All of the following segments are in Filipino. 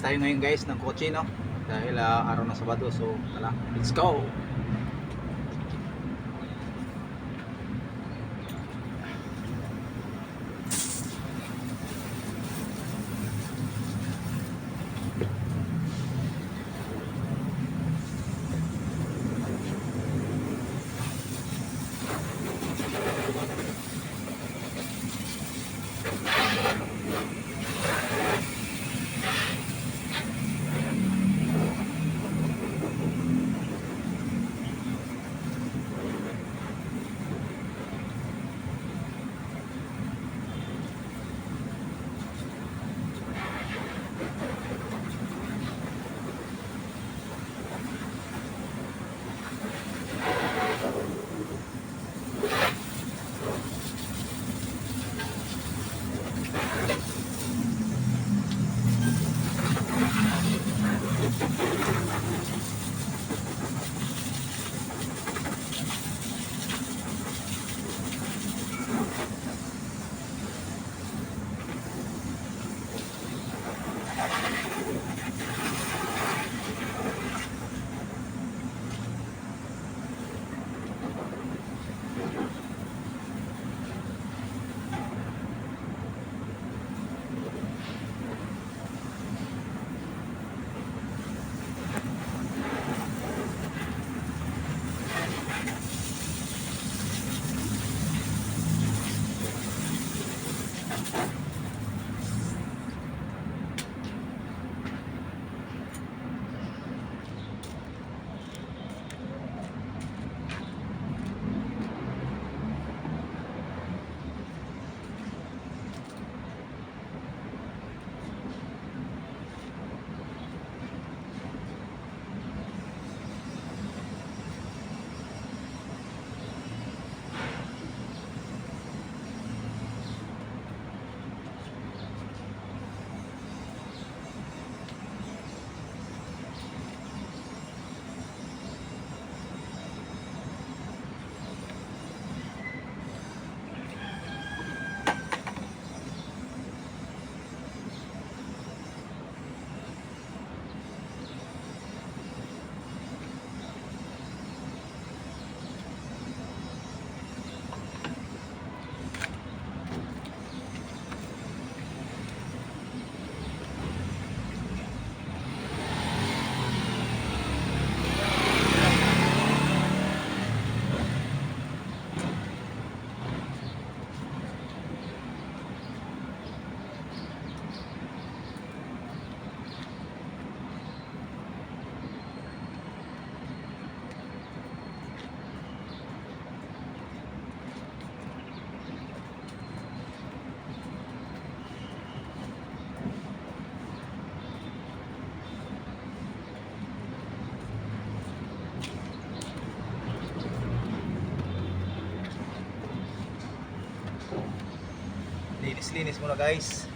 Maglinis tayo ngayon guys ng kotse, no? Dahil araw ng Sabado. So tala, let's go. Linis muna guys.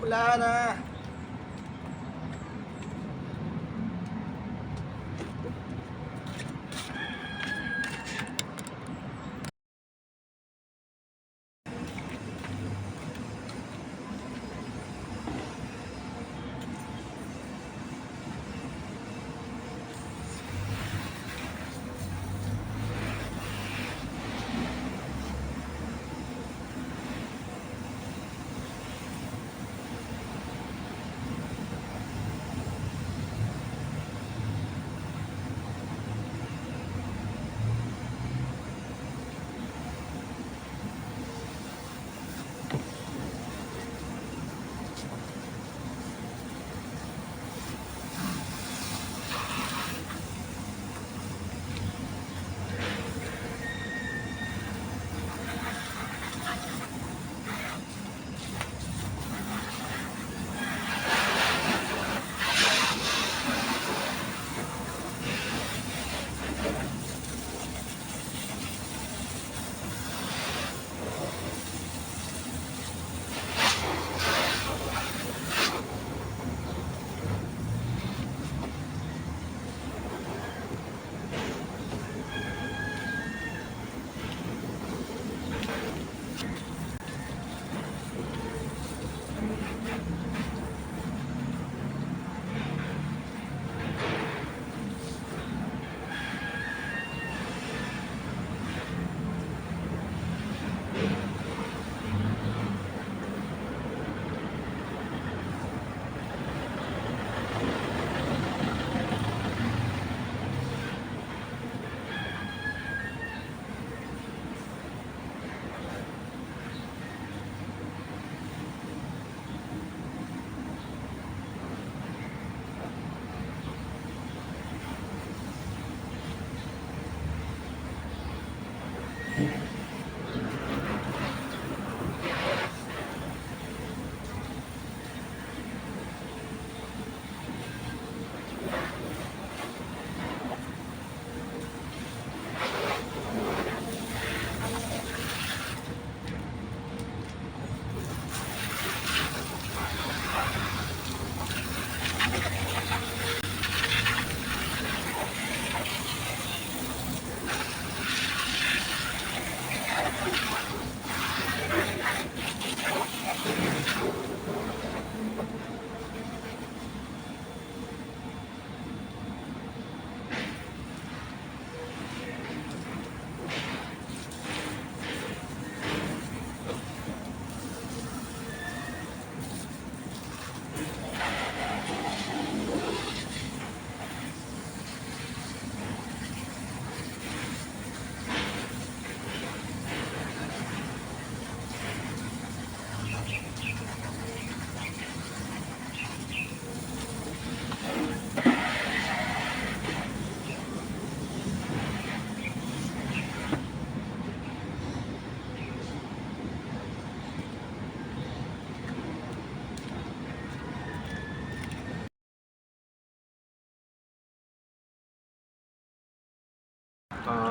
Wala na.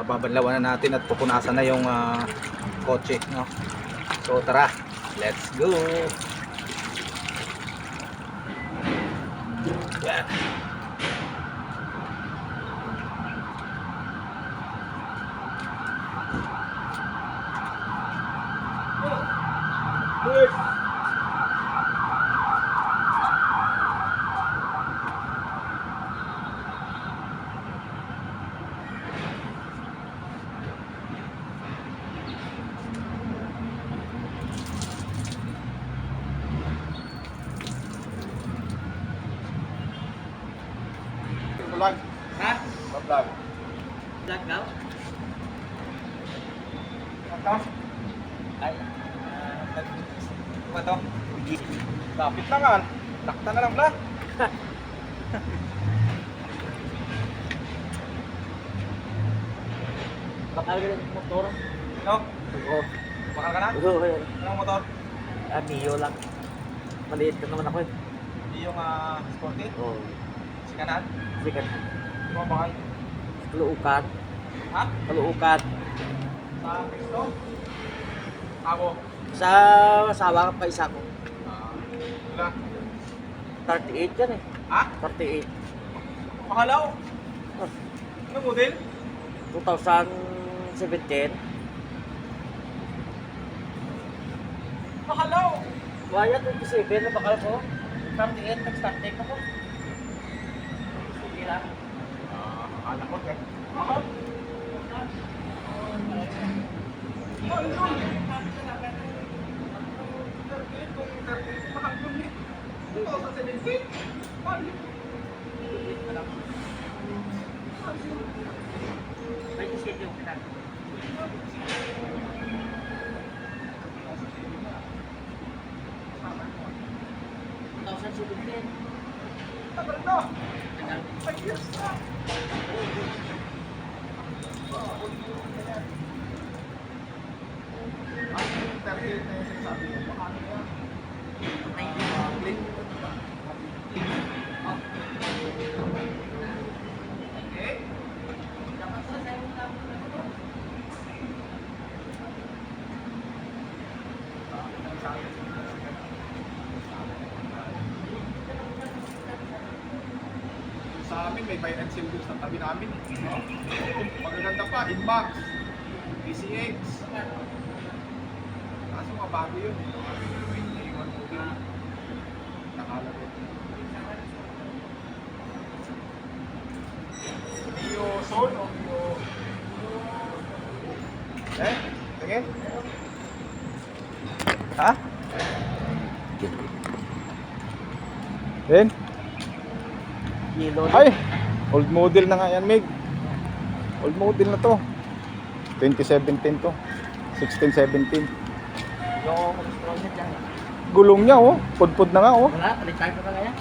Babanlawan na natin at pupunasan na yung kotse, no? So tara, let's go. Yeah. Vlog. Ha? Vlog. Vlog daw? Ito? Ay, Ano to? Lapit na nga. Lakta na lang vlog. bakal ka ng motor? No? Oo. Bakal ka na? Oo, yan. Anong motor? Ah, Mio lang. Maliit ka naman ako eh. Hindi yung sporty? Oo. Sikanan? Sikat. Ano mga bakal? Kaluukat. Ha? Kaluukat. Sa Cristo? Ako? Sa asawa ka pa isa ko. Ah. Matula. 38 yan eh. Ha? 38. Mahalaw. Ano model? 2017. Mahalaw. Waya 27 na bakal ko. 38 nag-start take ako. Sige lang. Akala ko eh. May ticket yung pinag. Sa amin may buy and sell goods na tabi namin. Magaganda pa, Inbox, PCX. Kaso nga bago yun. 21 model. Nakalagay. Mio Sol o Mio... Tingin. Ha? Then? Kilo. Ay! Old model na nga yan, Meg. Old model na to. 2017 to. 16-17. Yung strong net yan. Gulong niya, oh. Pudpud na nga, oh. Wala, palitan ko na kaya.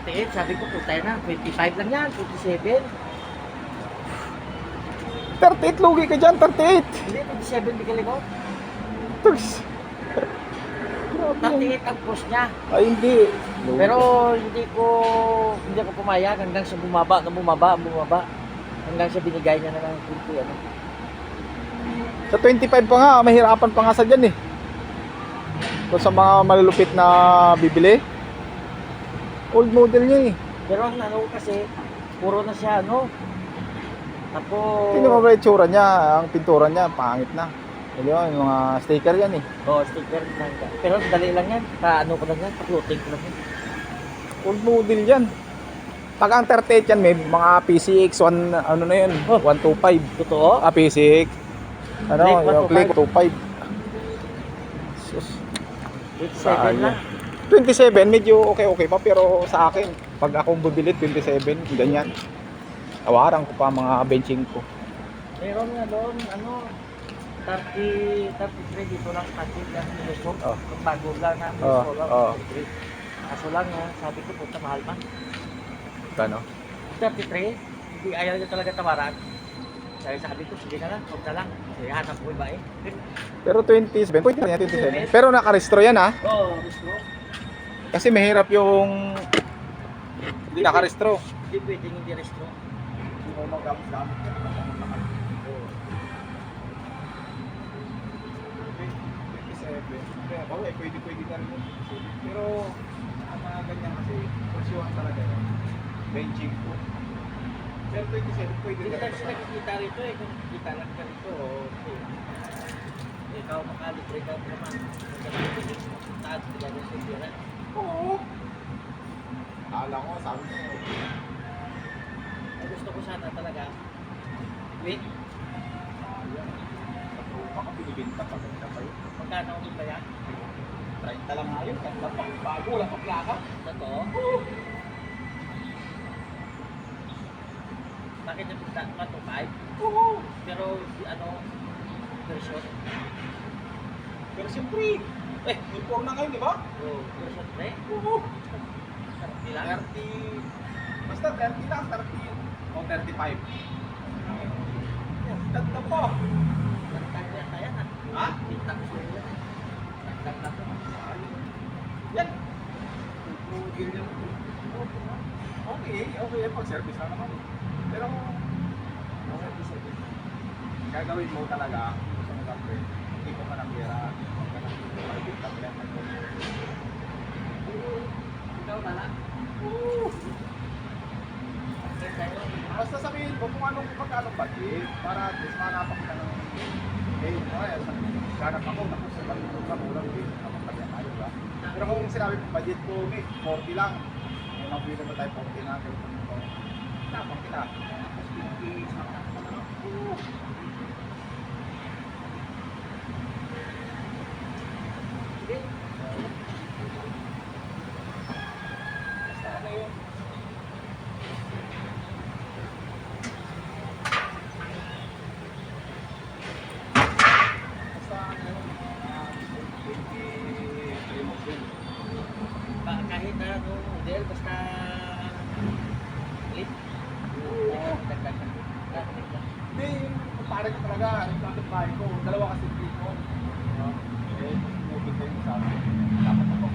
38, sabi ko putay na. 25 lang yan, 27. 38 lugi ka dyan, 38. Hindi, 27 di ka ligaw. Tugs. Grabe yan. 38 ang post niya. Ay, hindi. Pero hindi ako pumayag hanggang sa bumaba. Hanggang sa binigay niya na ng 20 ano. Sa 25 pa nga, mahirapan pa nga sa dyan eh. Kung sa mga malulupit na bibili. Old model niya eh. Pero ang ano kasi, puro na siya ano. Tapos... Tingnan mo ba yung tsura niya, ang pintura niya, pangit na. Hindi mo, yung mga sticker yan eh. Oh, sticker. Pero dali lang yan. Ano ko lang yan, pa-clothing ko lang yan. Old model yan. Pag ang 38 yan, may mga PCX, ano na yun, Oh. 125. Totoo? PCX. Ano, Click yung Click 225. Sus. 27 lang. 27, medyo okay pa, pero sa akin, pag akong bibili, 27, ganyan. Tawaran ko pa mga benching ko. Meron nga doon, ano, 33 dito lang packet lang gusto. Oh. Bago lang na Oh, gusto lang. oh. 33. Kaso lang sabi ko puta mahal man. Kano? 33, hindi ayaw niya talaga tawaran. Sabi ko sige na lang, huwag na lang. Kasi hanap ko iba eh. Pero 27, pwede na yan, 27. Pero nakarestro yan ha. Oo, gusto. Kasi mahirap yung hindi nakarestro. Hindi pwedeng hindi resto. Hindi mo magamit-gamit yan. 27. Kaya ako pwede na rin yun. Pero ang mga ganyan kasi kursyuhan talaga yun. Benching po. Pero 27 pwede Hindi na lang sila nakikita rito eh. Kung kita lang ka rito, okay. Ikaw makalibre ka naman. Taas, hindi ka sa tira. Oo. Akala ko, sabi ko. Ang gusto ko sana talaga, wait, Baka binibinta pa ganyan pa yun. magkano ulit ba yan? 30 lang nga yun. Ganda pa. Bago, wala pa plaka. Totoo? Bakit yung pinta? 125? Oo. Pero ano, version? Pero siyempre, inform na ngayon, di ba? Oh, version 3? Oo. Sarap nila? 30, basta 30 lang, 30 o 35. Ganda pa. Nagtag yata yan ah. Ha? Pinta ko sa'yo yan eh. Nagtag na to. Yan. Okay, okay. Pag-service na naman. Pero, gagawin mo talaga sa mga friend. Hindi ko ka nakira. Ikaw na lang. Basta sabihin ko kung anong magkano budget para at least manapak ka ng kaya ganap ako na kung sa ganito ka murang din kapag tayo ba. Pero kung sinabi ko budget ko may 40 lang. May mabili na tayo 40 na ganito ko. Tapos kita. Tapos pinipis na Sige. Basta ano yun. basta ano 23 months din. Kahit na ano, model, basta lip. Dagdag. Hindi, yung pare ko talaga, yung platong bahay ko, dalawa kasi dito. Eh, moving kayo sa akin. Dapat ako.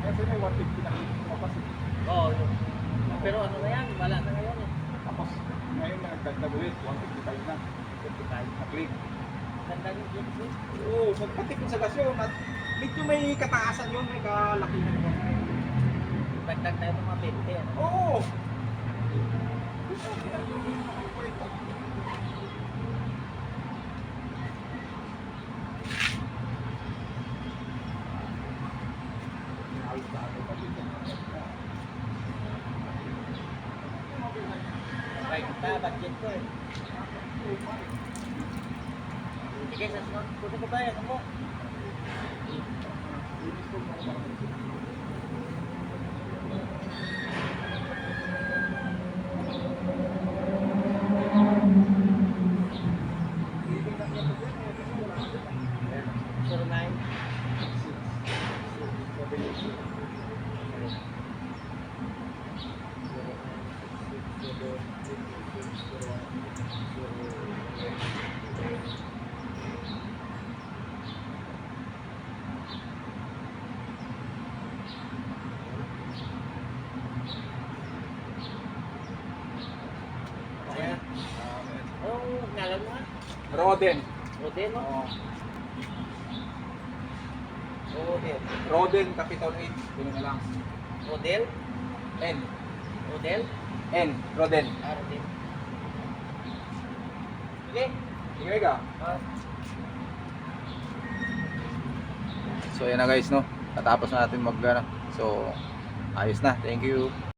Kasi may 150 na ko kasi. Oo, yun. Pero ano na yan, wala na ngayon eh. Tapos, ngayon na nagdagdag ulit, 155 na. 55 na click. Ganda yung clip eh. Oo, so pati kung sa gasyon, at medyo may kataasan yun, may kalakihan yun. Dagdag na yung mga 20. Ano? Oo! Right na budget ko eh. Sige, sa sunod. Puto ko ba yan? Ano mo? Zero nine. Ayan. Oh, ngalan mo nga. Roden. Rodel, no? Oo. Rodel. Roden Capital 8. Yun na lang. Rodel? N. Rodel? N. Roden. Rodel. Sige. Sige ka. Ah. So yan na guys, no. Natapos na natin mag ano. So ayos na. Thank you.